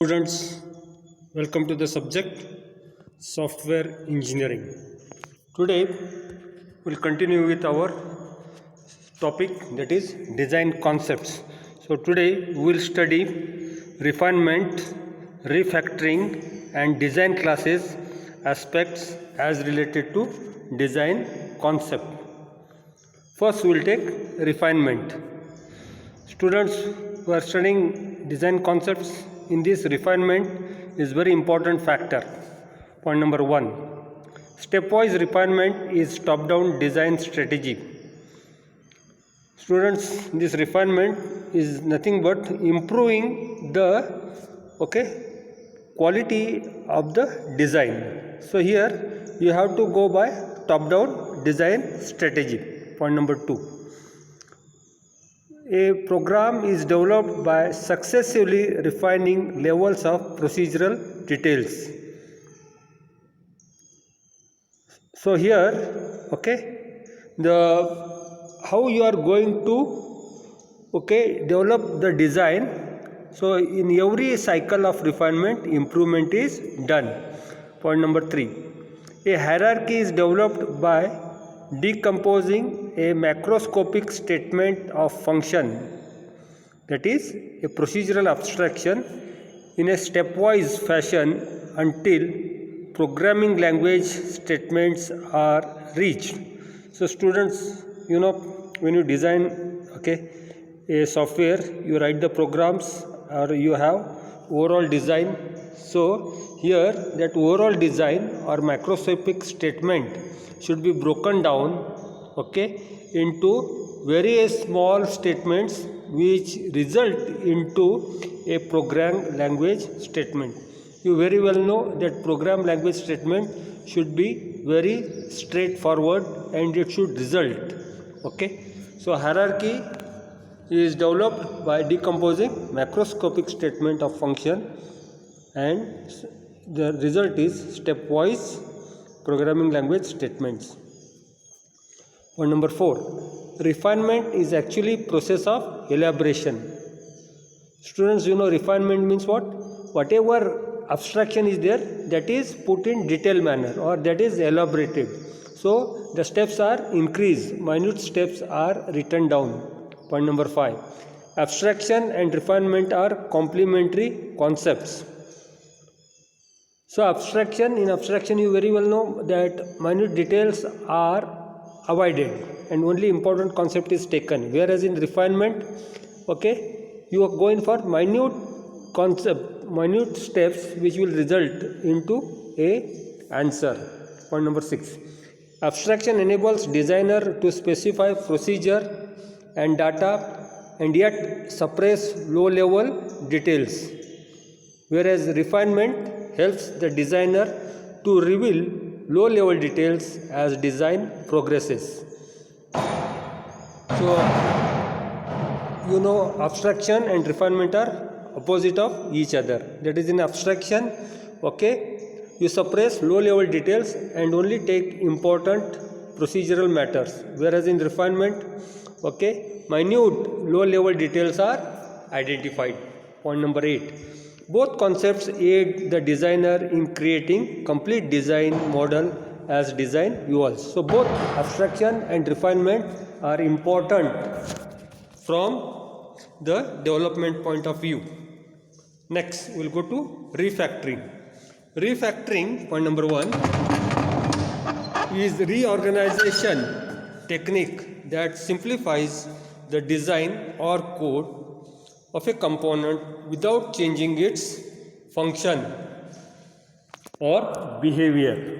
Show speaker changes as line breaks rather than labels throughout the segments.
Students, welcome to the subject software engineering. Today we'll continue with our topic, that is design concepts. So today we'll study refinement, refactoring and design classes aspects as related to design concept. First we'll take refinement. Students who are studying design concepts, in this refinement is very important factor. Point number 1, stepwise refinement is top-down design strategy. Students, this refinement is nothing but improving the quality of the design. So here you have to go by top-down design strategy. Point number 2, a program is developed by successively refining levels of procedural details. So here, how you are going to develop the design. So in every cycle of refinement, improvement is done. Point number 3, a hierarchy is developed by decomposing a macroscopic statement of function, that is a procedural abstraction, in a stepwise fashion until programming language statements are reached. So students, when you design a software, you write the programs or you have overall design. So here that overall design or macroscopic statement should be broken down into various small statements which result into a program language statement. You very well know that program language statement should be very straightforward and it should result. So hierarchy is developed by decomposing macroscopic statement of function and the result is stepwise programming language statements. Point number 4, refinement is actually process of elaboration. Students, refinement means what? Whatever abstraction is there, that is put in detailed manner or that is elaborated. So the steps are increased, minute steps are written down. Point number 5, abstraction and refinement are complementary concepts. So in abstraction you very well know that minute details are avoided and only important concept is taken, whereas in refinement you are going for minute concept, minute steps which will result into a answer. Point number 6, abstraction enables designer to specify procedure and data and yet suppress low level details, whereas refinement helps the designer to reveal low level details as design progresses. So abstraction and refinement are opposite of each other. That is, in abstraction you suppress low level details and only take important procedural matters, whereas in refinement minute low level details are identified. Point number 8, both concepts aid the designer in creating complete design model as design evolves. So both abstraction and refinement are important from the development point of view. Next, we'll go to refactoring. Refactoring, point number 1, is reorganization technique that simplifies the design or code of a component without changing its function or behavior.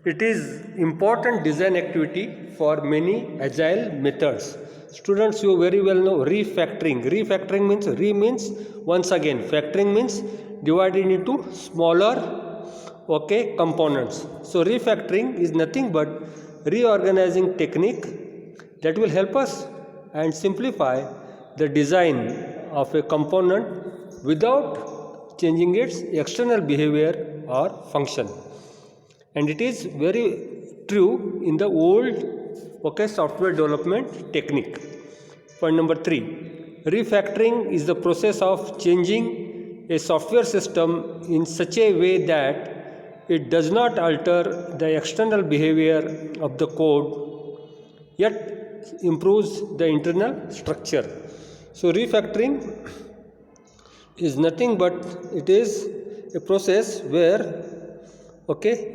It is important design activity for many agile methods. Students, you very well know refactoring. Refactoring means means once again, factoring means divided into smaller components. So refactoring is nothing but reorganizing technique that will help us and simplify the design of a component without changing its external behavior or function. And it is very true in the old software development technique. Point number 3, refactoring is the process of changing a software system in such a way that it does not alter the external behavior of the code, yet improves the internal structure. So refactoring is nothing but it is a process where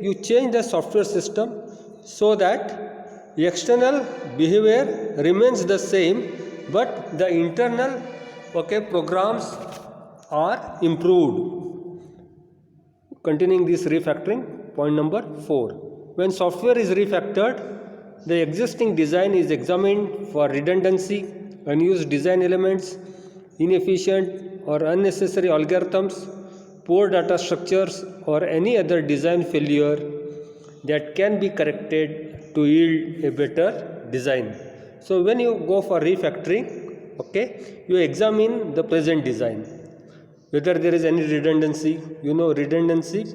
you change the software system so that the external behavior remains the same, but the internal programs are improved. Continuing this refactoring, point number 4. When software is refactored, the existing design is examined for redundancy, unused design elements, inefficient or unnecessary algorithms, poor data structures, or any other design failure that can be corrected to yield a better design. So when you go for refactoring, you examine the present design, whether there is any redundancy. Redundancy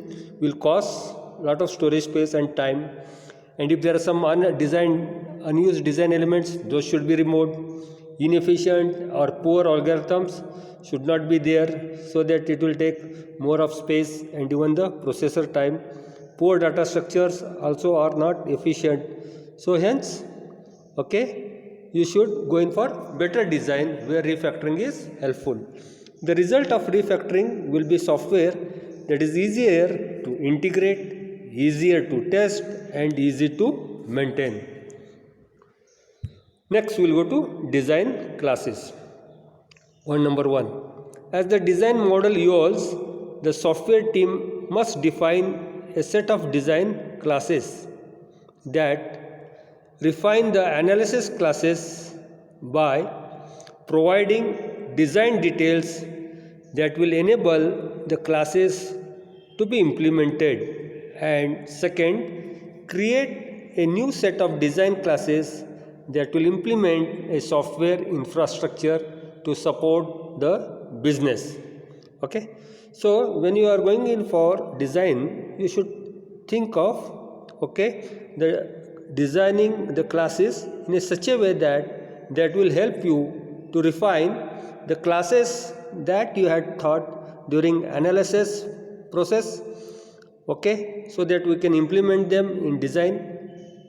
will cause a lot of storage space and time, and if there are some unused design elements, those should be removed. Inefficient or poor algorithms should not be there, so that it will take more of space and even the processor time. Poor data structures also are not efficient, so hence you should go in for better design where refactoring is helpful. The result of refactoring will be software that is easier to integrate, easier to test, and easy to maintain. Next we will go to design classes. Point number 1. As the design model evolves, the software team must define a set of design classes that refine the analysis classes by providing design details that will enable the classes to be implemented, and second, create a new set of design classes that will implement a software infrastructure to support the business. So when you are going in for design, you should think of the designing the classes in such a way that will help you to refine the classes that you had thought during analysis process, so that we can implement them in design.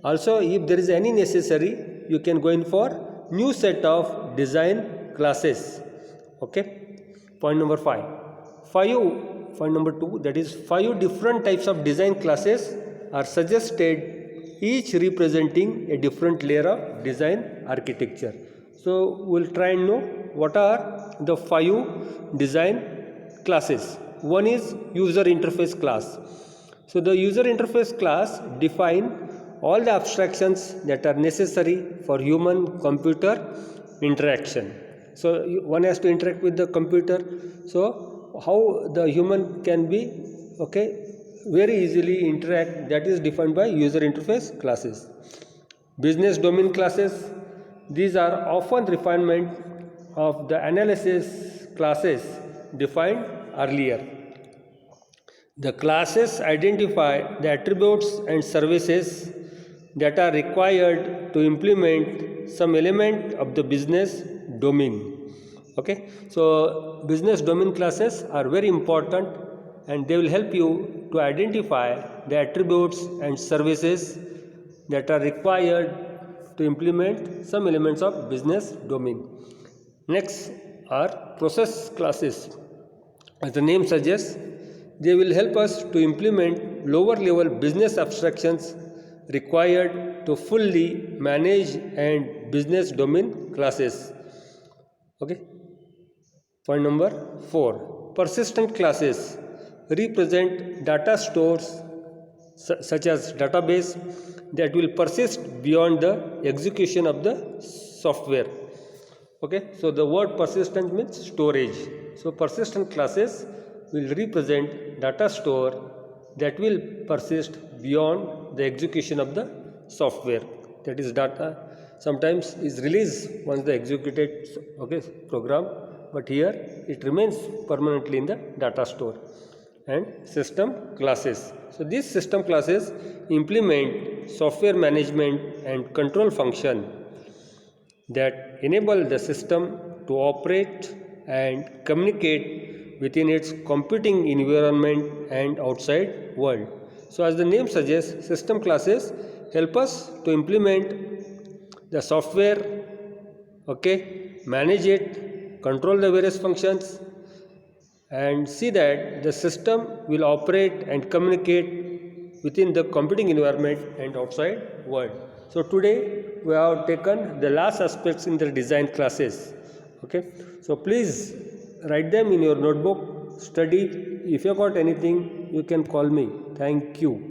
Also, if there is any necessary, you can go in for new set of design classes. Point number 5. Point number 2, that is 5 different types of design classes are suggested, each representing a different layer of design architecture. So we'll try and know what are the 5 design classes. One is user interface class. So the user interface class define all the abstractions that are necessary for human computer interaction. So one has to interact with the computer, so how the human can be very easily interact, that is defined by user interface classes. Business domain classes, these are often refinement of the analysis classes defined earlier. The classes identify the attributes and services that are required to implement some element of the business domain. So business domain classes are very important, and they will help you to identify the attributes and services that are required to implement some elements of business domain. Next are process classes. As the name suggests, they will help us to implement lower level business abstractions required to fully manage and business domain classes. Point number 4. Persistent classes represent data stores such as database that will persist beyond the execution of the software. So the word persistent means storage. So persistent classes will represent data store that will persist beyond the execution of the software. That is, data sometimes is released once the executed program, but here it remains permanently in the data store. And system classes. So these system classes implement software management and control function that enable the system to operate and communicate within its computing environment and outside world. So as the name suggests, system classes help us to implement the software, okay, manage it, control the various functions, and see that the system will operate and communicate within the computing environment and outside world. So today we have taken the last aspects in the design classes. Okay, so please write them in your notebook, study. If you got anything, you can call me. Thank you.